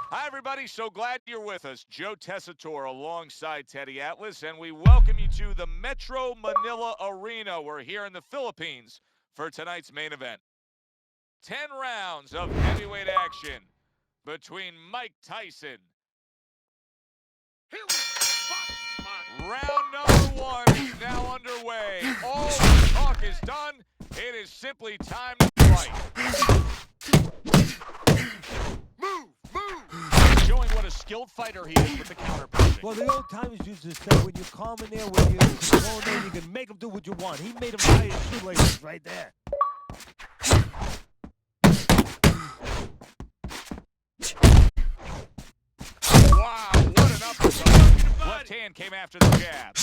Hi, everybody. So glad you're with us. Joe Tessitore alongside Teddy Atlas, and we welcome you to the Metro Manila Arena. We're here in the Philippines for tonight's main event. 10 rounds of heavyweight action between Mike Tyson. Round number 1 is now underway. All the talk is done. It is simply time to fight. Showing what a skilled fighter he is with the counter punching. Well, the old timers used to say when you calm in there, when you control there, you can make him do what you want. He made him tie his shoelaces right there. Wow, what an uppercut. Left hand came after the jab.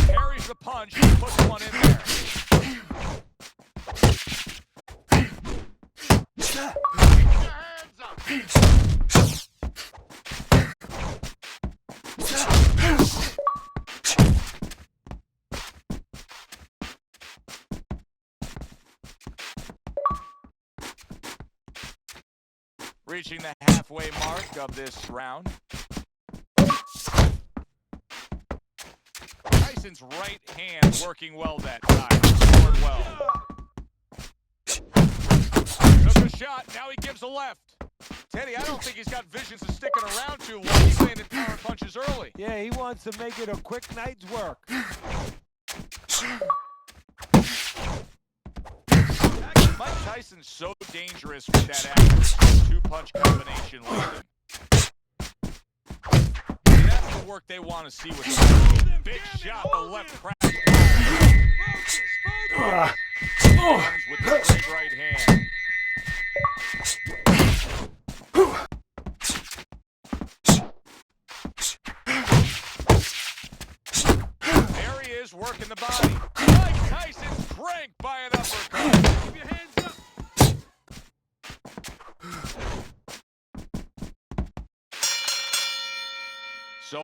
Carries the punch, puts one in there. Reaching the halfway mark of this round. Tyson's right hand working well that time. Scored well. Took a shot, now he gives a left. Teddy, I don't think he's got visions of sticking around too long. He's landing power punches early. Yeah, he wants to make it a quick night's work. Mike Tyson's so dangerous with that accuracy, two-punch combination landing. That's the work they want to see with the big shot, the left crack. With the straight right hand. There he is, working the body. Mike Tyson's cranked by an uppercut. Keep your hands up. So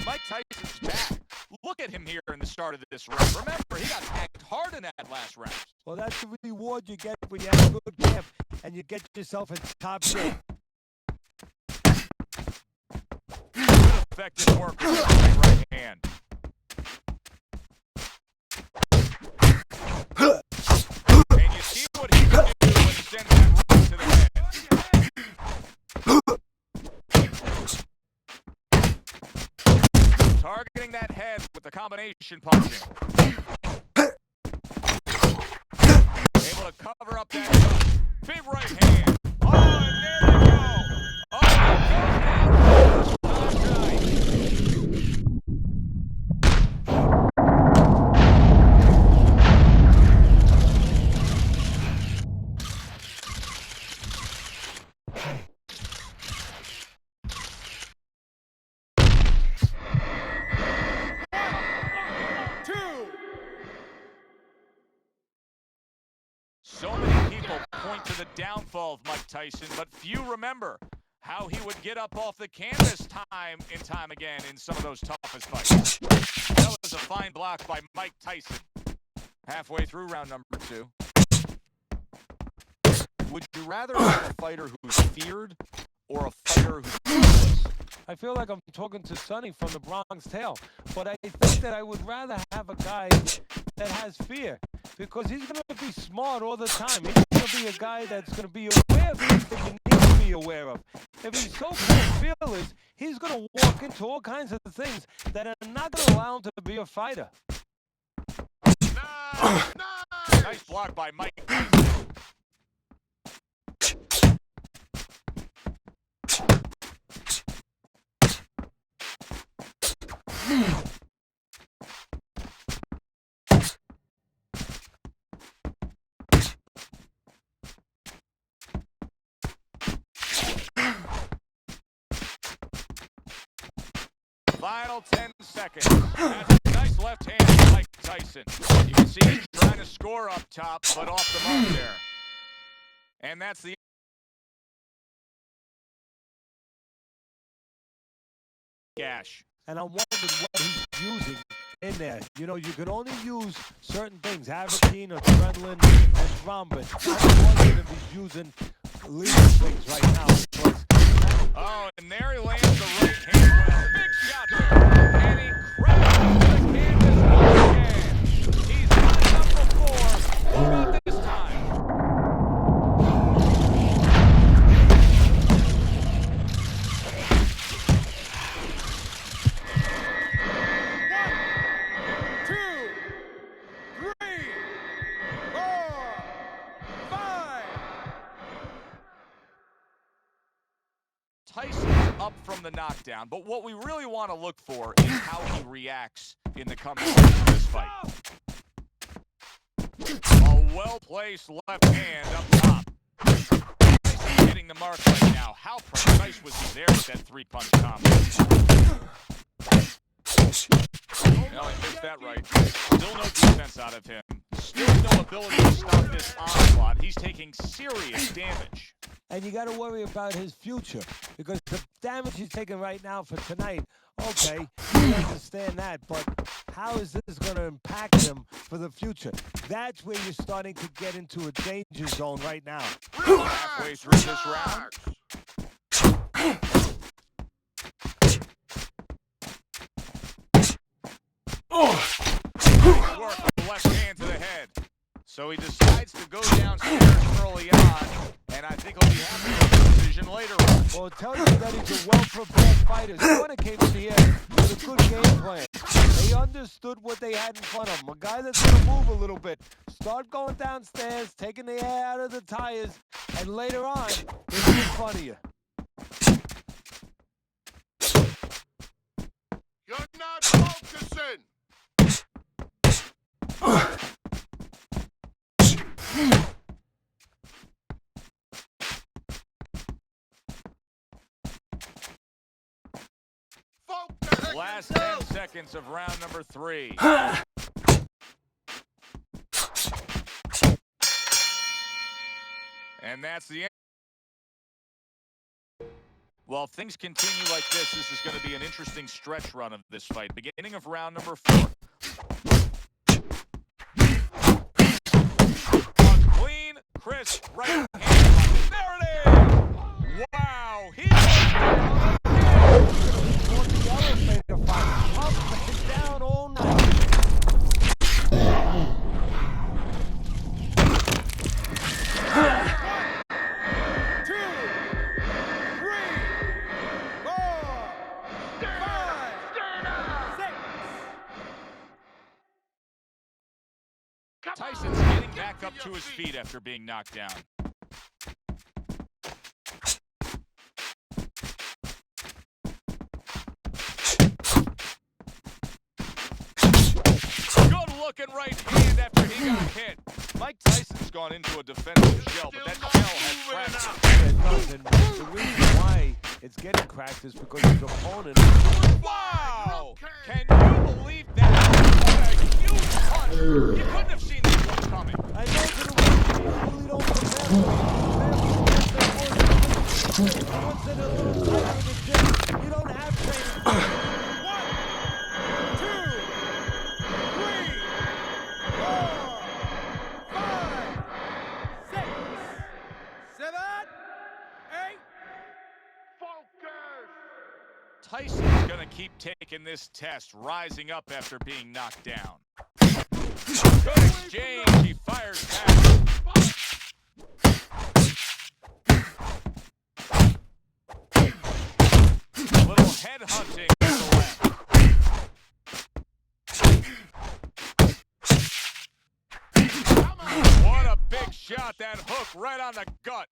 Mike Tyson's back. Look at him here in the start of this round. Remember, he got hacked hard in that last round. Well, that's the reward you get when you have a good camp and you get yourself in top shape. Good effective work with the right hand. And you see what he can do when he sends that right to the head. Targeting that head with the combination punching. Able to cover up that shot. Big right hand. Oh, and there you go. Oh, it goes down. So many people point to the downfall of Mike Tyson, but few remember how he would get up off the canvas time and time again in some of those toughest fights. That was a fine block by Mike Tyson. Halfway through round number 2. Would you rather have a fighter who's feared or a fighter who's fearless? I feel like I'm talking to Sonny from the Bronx Tale, but I think that I would rather have a guy that has fear, because he's going to be smart all the time. He's going to be a guy that's going to be aware of things that you need to be aware of. If he's so fearless, he's going to walk into all kinds of things that are not going to allow him to be a fighter. Nice block. block by Mike Tyson. Final 10 seconds. That's a nice left hand from Mike Tyson. You can see he's trying to score up top, but off the mark there. And that's the gash. And I'm wondering what he's using in there. You know, you can only use certain things, Avacine, adrenaline, and thrombin. I'm wondering if he's using legal things right now. Because oh, and there he lands the right hand well. Big shot there. And he crashes the canvas once again. He's done it up before. What about this time? Tyson's up from the knockdown, but what we really want to look for is how he reacts in the coming of this fight. A well-placed left hand up top. Tyson hitting the mark right now. How precise was he there with that three-punch combo? No, he missed that right. Still no defense out of him. Still no ability to stop this onslaught. He's taking serious damage. and you got to worry about his future because the damage he's taking right now for tonight, okay, you understand that, but how is this going to impact him for the future? That's where you're starting to get into a danger zone right now. Halfway through this round. Work the left hand to the head. So he decides to go downstairs early on, and I think he'll be happy with the decision later on. Well, it tells you that he's a well-prepared fighter. Someone that came to the end with a good game plan. They understood what they had in front of them. A guy that's going to move a little bit. Start going downstairs, taking the air out of the tires, and later on, he'll be in front of you. You're not focusing! Last 10 seconds of round number 3. And that's the end. Well, if things continue like this is going to be an interesting stretch run of this fight. Beginning of round number 4. A clean, crisp right hand. There it is! Wow! He Down all night. Tyson's getting back up to his feet after being knocked down. Good-looking right hand after he got hit. Mike Tyson's gone into a defensive shell, but that shell has cracked. And the reason why it's getting cracked is because his opponent. Wow! Can you believe that? What a huge punch! You couldn't have seen this one coming. I know that the really don't prepare once in a little time in the gym, you don't have training. 1, 2, 3, 4, 5, 6, 7, 8. Focus! Tyson's gonna keep taking this test, rising up after being knocked down. Good exchange, he fires back. A little head hunting to the left. What big shot, that hook right on the gut.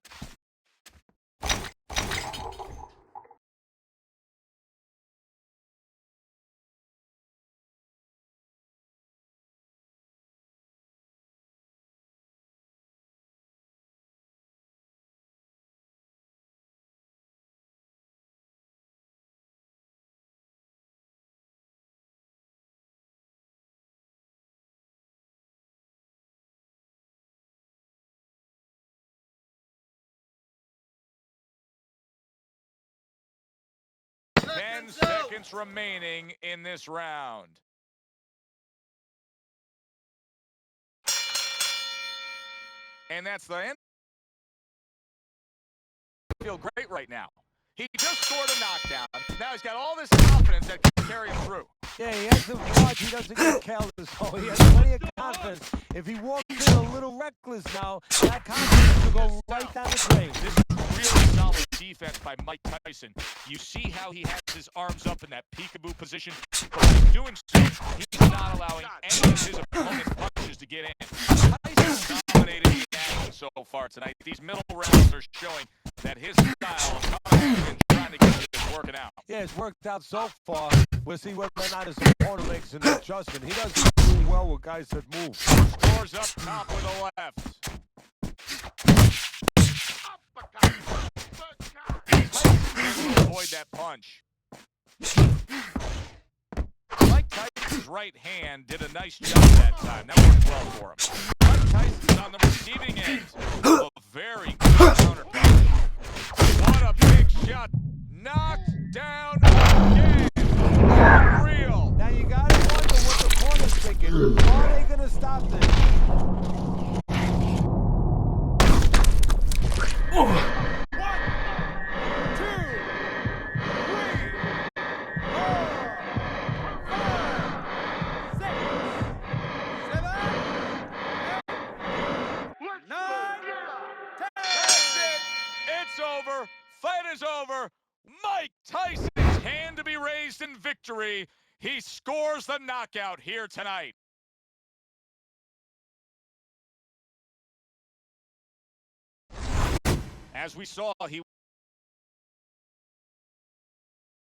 Ten seconds remaining in this round. And that's the end. Feel great right now. He just scored a knockdown. Now he's got all this confidence that can carry him through. Yeah, he has to watch. He doesn't get careless. So he has plenty of confidence. If he walks in a little reckless now, that confidence will go right down the drain. This is really solid defense by Mike Tyson. You see how he has his arms up in that peekaboo position, but in doing so, he's not allowing any of his opponent's punches to get in. Tyson's dominated the action so far tonight. These middle rounds are showing that his style of coming in and trying to get it is working out. Yeah, it's worked out so far. We'll see whether or not his opponent makes an adjustment. He doesn't do well with guys that move. Scores up top with a left. Avoid that punch. Mike Tyson's right hand did a nice job that time. That worked well for him. Mike Tyson's on the receiving end of a very good counter punch. What a big shot. Knocked down again. Unreal. Now you gotta wonder what the opponent's thinking. Are they gonna stop this? It's over. Fight is over. Mike Tyson's hand to be raised in victory. He scores the knockout here tonight. As we saw, he